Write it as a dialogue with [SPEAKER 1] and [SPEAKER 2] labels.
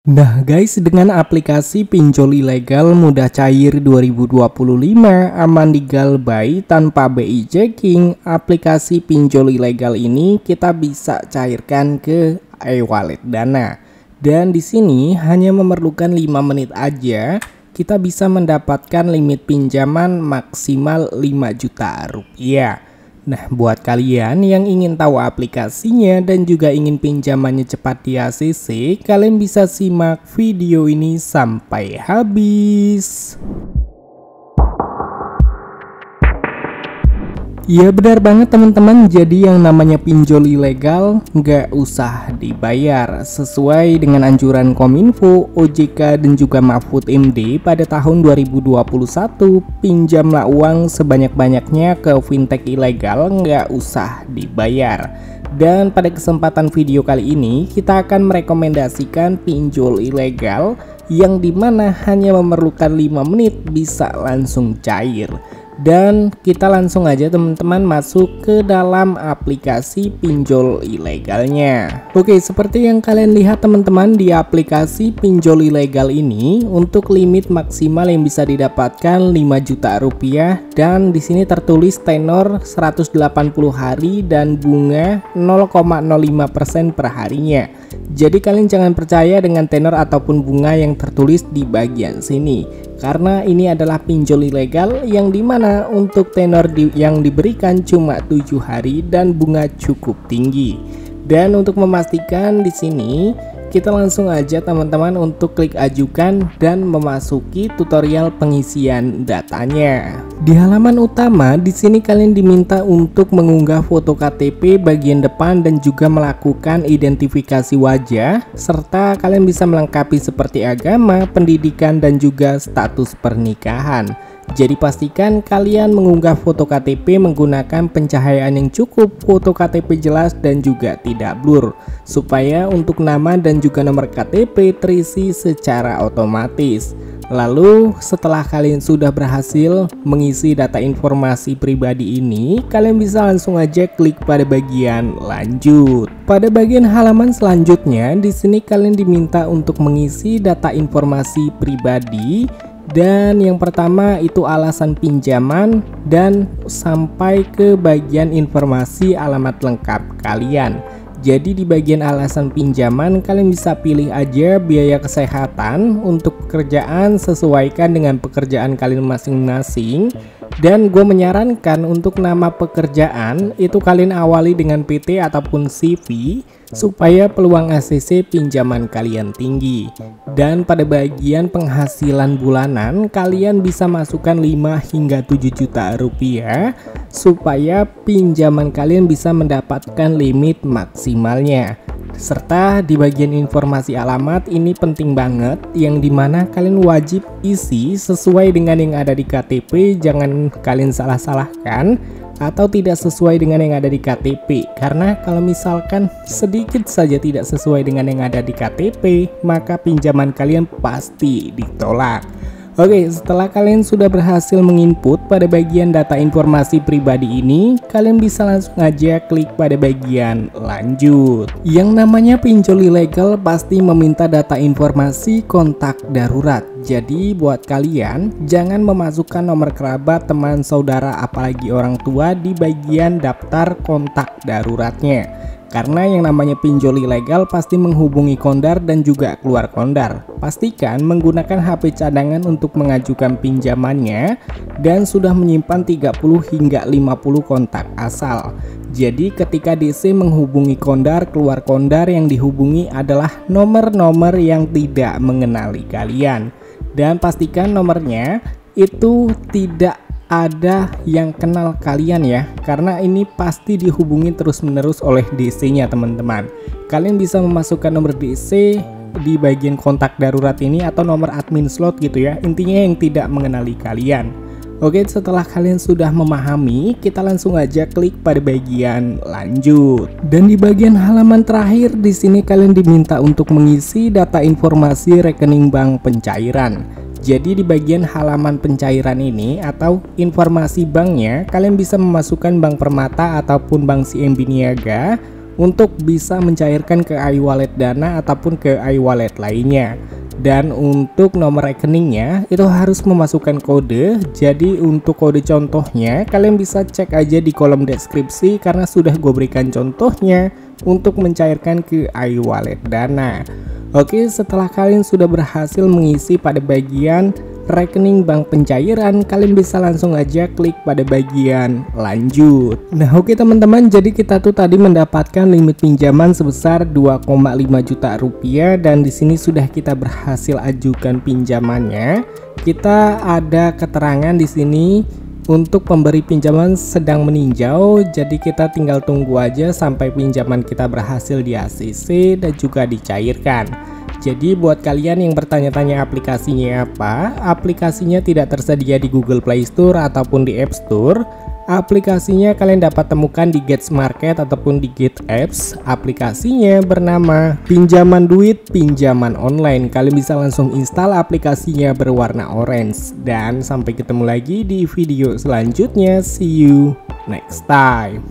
[SPEAKER 1] Nah guys, dengan aplikasi pinjol ilegal mudah cair 2025 aman legal buy tanpa BI checking, aplikasi pinjol ilegal ini kita bisa cairkan ke e-wallet Dana. Dan di sini hanya memerlukan 5 menit aja kita bisa mendapatkan limit pinjaman maksimal 5 juta rupiah. Nah, buat kalian yang ingin tahu aplikasinya dan juga ingin pinjamannya cepat di ACC, kalian bisa simak video ini sampai habis. Ya benar banget teman-teman, jadi yang namanya pinjol ilegal nggak usah dibayar. Sesuai dengan anjuran Kominfo, OJK dan juga Mahfud MD pada tahun 2021, pinjamlah uang sebanyak-banyaknya ke fintech ilegal nggak usah dibayar. Dan pada kesempatan video kali ini kita akan merekomendasikan pinjol ilegal yang dimana hanya memerlukan 5 menit bisa langsung cair. Dan kita langsung aja teman-teman masuk ke dalam aplikasi pinjol ilegalnya. Oke, seperti yang kalian lihat teman-teman, di aplikasi pinjol ilegal ini untuk limit maksimal yang bisa didapatkan 5 juta rupiah, dan di sini tertulis tenor 180 hari dan bunga 0,05% per harinya. Jadi kalian jangan percaya dengan tenor ataupun bunga yang tertulis di bagian sini, karena ini adalah pinjol ilegal yang dimana untuk tenor yang diberikan cuma 7 hari dan bunga cukup tinggi. Dan untuk memastikan di sini kita langsung aja teman-teman untuk klik ajukan dan memasuki tutorial pengisian datanya. Di halaman utama di sini kalian diminta untuk mengunggah foto KTP bagian depan dan juga melakukan identifikasi wajah, serta kalian bisa melengkapi seperti agama, pendidikan dan juga status pernikahan. Jadi pastikan kalian mengunggah foto KTP menggunakan pencahayaan yang cukup, foto KTP jelas dan juga tidak blur, supaya untuk nama dan juga nomor KTP terisi secara otomatis. Lalu setelah kalian sudah berhasil mengisi data informasi pribadi ini, kalian bisa langsung aja klik pada bagian lanjut. Pada bagian halaman selanjutnya di sini kalian diminta untuk mengisi data informasi pribadi. Dan yang pertama itu alasan pinjaman dan sampai ke bagian informasi alamat lengkap kalian. Jadi di bagian alasan pinjaman kalian bisa pilih aja biaya kesehatan untuk pekerjaan, sesuaikan dengan pekerjaan kalian masing-masing. Dan gue menyarankan untuk nama pekerjaan itu kalian awali dengan PT ataupun CV supaya peluang ACC pinjaman kalian tinggi. Dan pada bagian penghasilan bulanan kalian bisa masukkan 5 hingga 7 juta rupiah supaya pinjaman kalian bisa mendapatkan limit maksimalnya. Serta di bagian informasi alamat ini penting banget, yang dimana kalian wajib isi sesuai dengan yang ada di KTP, jangan kalian salah-salahkan atau tidak sesuai dengan yang ada di KTP, karena kalau misalkan sedikit saja tidak sesuai dengan yang ada di KTP maka pinjaman kalian pasti ditolak. Oke, setelah kalian sudah berhasil menginput pada bagian data informasi pribadi ini, kalian bisa langsung aja klik pada bagian lanjut. Yang namanya pinjol ilegal pasti meminta data informasi kontak darurat. Jadi buat kalian jangan memasukkan nomor kerabat, teman, saudara, apalagi orang tua di bagian daftar kontak daruratnya. Karena yang namanya pinjol ilegal pasti menghubungi kondar dan juga keluar kondar. Pastikan menggunakan HP cadangan untuk mengajukan pinjamannya dan sudah menyimpan 30 hingga 50 kontak asal. Jadi ketika DC menghubungi kondar, keluar kondar yang dihubungi adalah nomor-nomor yang tidak mengenali kalian. Dan pastikan nomornya itu tidak ada yang kenal kalian ya, karena ini pasti dihubungi terus-menerus oleh DC-nya teman-teman. Kalian bisa memasukkan nomor DC di bagian kontak darurat ini atau nomor admin slot gitu ya, intinya yang tidak mengenali kalian. Oke, setelah kalian sudah memahami, kita langsung aja klik pada bagian lanjut. Dan di bagian halaman terakhir di sini kalian diminta untuk mengisi data informasi rekening bank pencairan. Jadi di bagian halaman pencairan ini atau informasi banknya, kalian bisa memasukkan Bank Permata ataupun Bank CMB Niaga untuk bisa mencairkan ke iWallet Dana ataupun ke iWallet lainnya. Dan untuk nomor rekeningnya itu harus memasukkan kode. Jadi untuk kode contohnya kalian bisa cek aja di kolom deskripsi karena sudah gue berikan contohnya untuk mencairkan ke iWallet Dana. Oke, setelah kalian sudah berhasil mengisi pada bagian rekening bank pencairan, kalian bisa langsung aja klik pada bagian lanjut. Nah oke teman-teman, jadi kita tuh tadi mendapatkan limit pinjaman sebesar 2,5 juta rupiah dan di sini sudah kita berhasil ajukan pinjamannya. Kita ada keterangan di sini untuk pemberi pinjaman sedang meninjau, jadi kita tinggal tunggu aja sampai pinjaman kita berhasil di ACC dan juga dicairkan. Jadi buat kalian yang bertanya-tanya aplikasinya apa, aplikasinya tidak tersedia di Google Play Store ataupun di App Store. Aplikasinya kalian dapat temukan di Get Market ataupun di Get Apps. Aplikasinya bernama Pinjaman Duit Pinjaman Online. Kalian bisa langsung install aplikasinya berwarna orange. Dan sampai ketemu lagi di video selanjutnya. See you next time.